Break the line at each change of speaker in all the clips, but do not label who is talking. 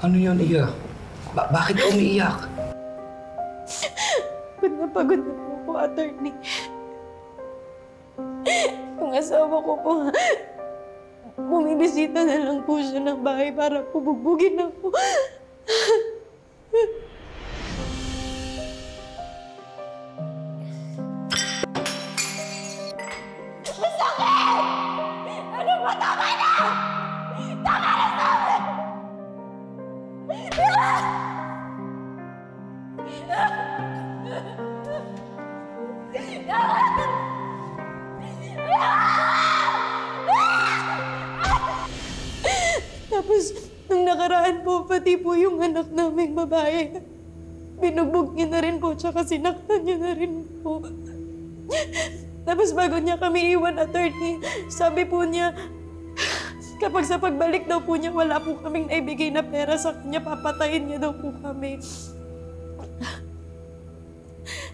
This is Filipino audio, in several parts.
Ano yun, Iya? Bakit ka umiiyak?
Pagod na po ako, attorney. Yung asawa ko po, bumibisita na lang po siya ng bahay para po bugbugin ako. Masakit! Ano ba? Tama na! Tama na sa akin! Tapos, nung nakaraan po, pati po yung anak naming babae, binugbog niya na rin po, tsaka sinaktan niya na rin po. Tapos bago niya kami iwan, attorney, sabi po niya, kapag sa pagbalik daw po niya, wala po kaming naibigay na pera sa kanya, papatayin niya daw po kami.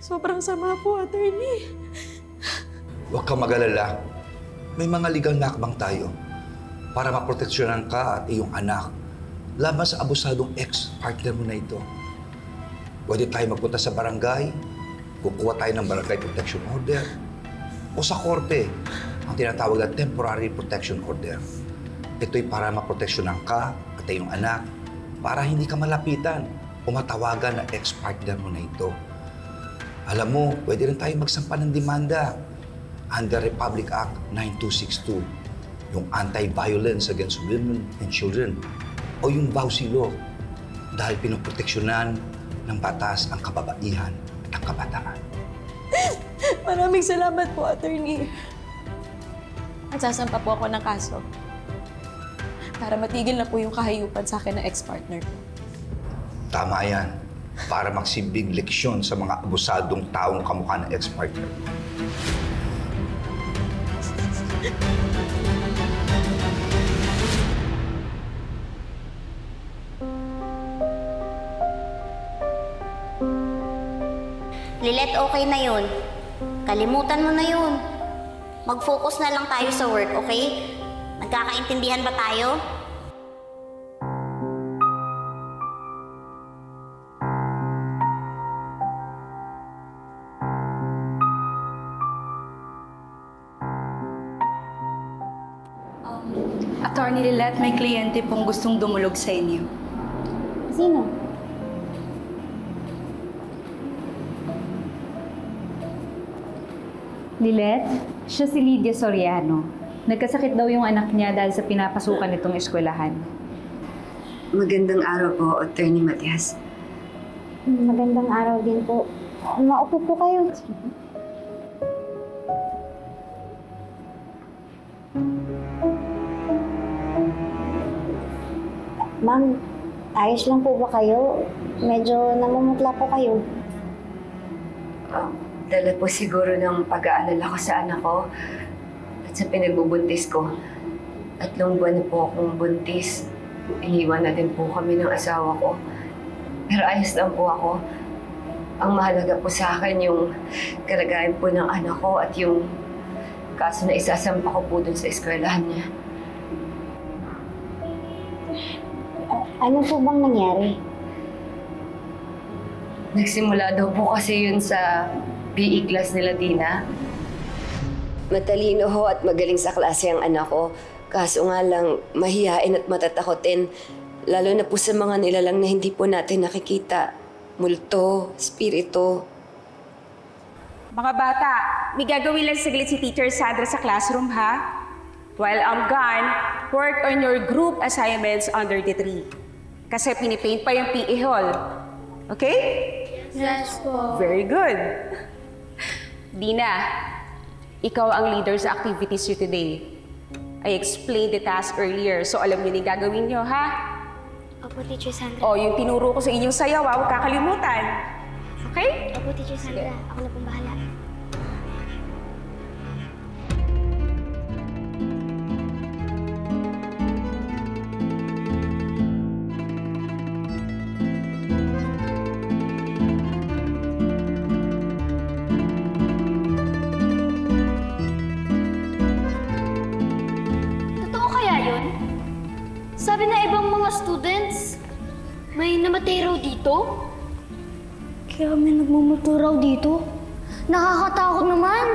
Sobrang sama po, attorney.
Huwag kang mag-alala. May mga legal na hakbang tayo para maproteksyonan ka at iyong anak laban sa abusadong ex-partner mo na ito. Pwede tayo magpunta sa barangay, kukuha tayo ng barangay protection order, o sa korte, ang tinatawag na temporary protection order. Ito'y para maproteksyonan ka at iyong anak para hindi ka malapitan o matawagan na ex-partner mo na ito. Alam mo, pwede rin tayo magsampa ng demanda under Republic Act 9262, yung Anti-Violence Against Women and Children, o yung BAUSI Law, dahil pinoproteksyonan ng batas ang kababaihan at ang kabataan.
Maraming salamat po, attorney. At sasampa po ako ng kaso para matigil na po yung kahayupan sa akin ng ex-partner ko.
Tama yan. Para magsilbing leksyon sa mga abusadong taong kamukha ng ex-partner.
Lilet, okay na yun. Kalimutan mo na yun. Mag-focus na lang tayo sa work, okay? Nagkakaintindihan ba tayo?
Attorney Lilet, may kliyente pong gustong dumulog sa inyo.
Sino?
Lilet, siya si Lydia Soriano. Nagkasakit daw yung anak niya dahil sa pinapasukan nitong eskwelahan.
Magandang araw po, Attorney Matias.
Magandang araw din po. Maupo po kayo. Ma'am, ayos lang po ba kayo? Medyo namumutla po kayo.
Dala po siguro ng pag-aalala ko sa anak ko at sa pinagbubuntis ko. 3 buwan na po akong buntis. Iniwan na din po kami ng asawa ko. Pero ayos lang po ako. Ang mahalaga po sa akin yung kalagayan po ng anak ko at yung kaso na isasampa ko po dun sa eskwelahan niya.
Ano po bang nangyari?
Nagsimula daw po kasi yun sa PE class nila, Dina. Matalino ho at magaling sa klase ang anak ko. Kaso nga lang, mahihain at matatakotin. Lalo na po sa mga nilalang na hindi po natin nakikita. Multo, spirito.
Mga bata, may gagawin lang saglit si Teacher Sandra sa classroom, ha? While I'm gone, work on your group assignments under the tree. Kasi pinipaint pa yung PE hall. Okay?
Yes po.
Very good. Dina, ikaw ang leader sa activities nyo today. I explained the task earlier, so alam niyo yung gagawin nyo, ha?
Opo, Teacher Sandra.
O, yung tinuro ko sa inyong sayaw, huwag kakalimutan. Okay?
Opo, Teacher Sandra. Ako na pong bahala. Totoo kaya yun? Sabi na ibang mga students,
May namatay raw dito? Kaya may nagmumotor raw dito? Nakakatakot naman!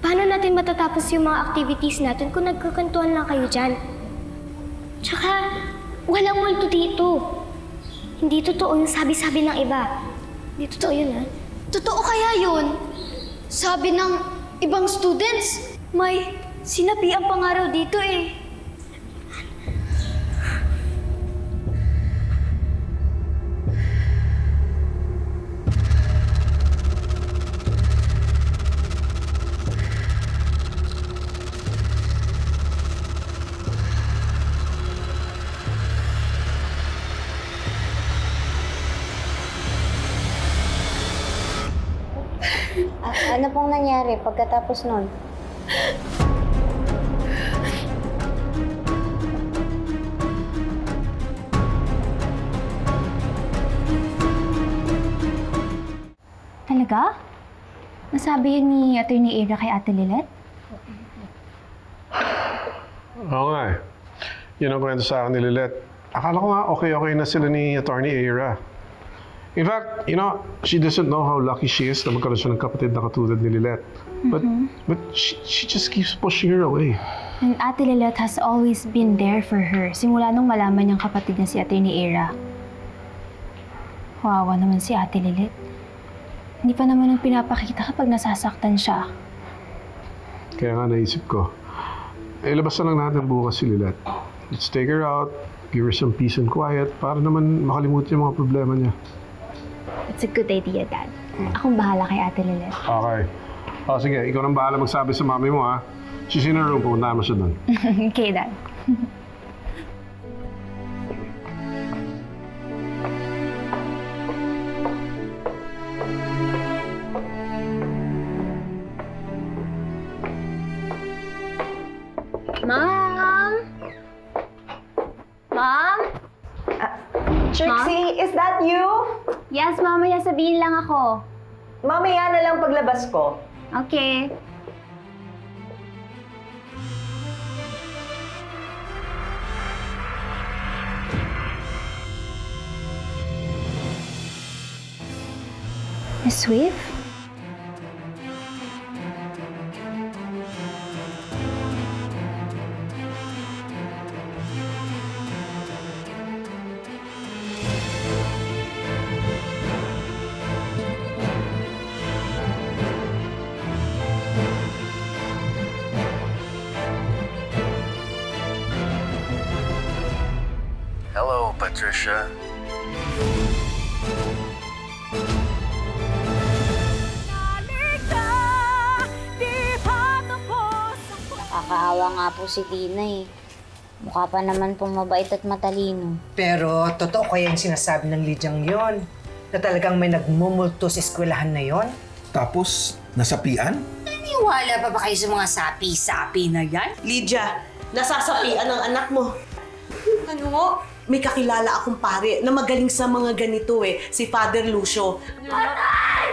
Paano natin matatapos yung mga activities natin kung nagkakantuan lang kayo dyan? Tsaka, walang multo dito. Hindi totoo yung sabi-sabi ng iba. Hindi totoo yun, ha? Totoo kaya yun? Sabi ng ibang students, may sinapian pa nga raw dito eh.
Ano pong nangyari pagkatapos nun?
Talaga? Nasabi yun ni Attorney Ira kay Ate Lilet?
Oo nga eh. Yun ang kwento sa akin ni Lilet. Akala ko nga okay na sila ni Attorney Ira. In fact, she doesn't know how lucky she is na magkaroon siya ng kapatid na katulad ni Lilet. But she just keeps pushing her away.
And Ate Lilet has always been there for her simula nung malaman niyang kapatid niya si Attorney Ira. Kawawa naman si Ate Lilet. Hindi pa naman ang pinapakita kapag nasasaktan siya.
Kaya nga naisip ko, labas na lang natin bukas si Lilet. Let's take her out, give her some peace and quiet para naman makalimutan yung mga problema niya.
It's a good idea, Dad. Akong bahala kay Ate Lilet.
Okay. O sige, ikaw nang bahala magsabi sa mami mo ha. She's in her room, pupuntahan mo siya doon.
Okay, Dad.
Mom? Mom?
Trixie, is that you?
Yes, mamaya sabihin lang ako.
Mamaya na lang paglabas ko.
Okay. Miss Swift?
Hello, Patricia.
Nakakaawa nga po si Tina eh. Mukha pa naman pong mabait at matalino.
Pero totoo kaya yung sinasabi ng Lidyang yon na talagang may nagmumulto sa eskwelahan na yon?
Tapos, nasapian?
Naniwala pa ba kayo sa mga sapi-sapi na yan?
Lydia, nasasapian ang anak mo. Ano? May kakilala akong pare na magaling sa mga ganito eh, si Father Lucio.
Patay!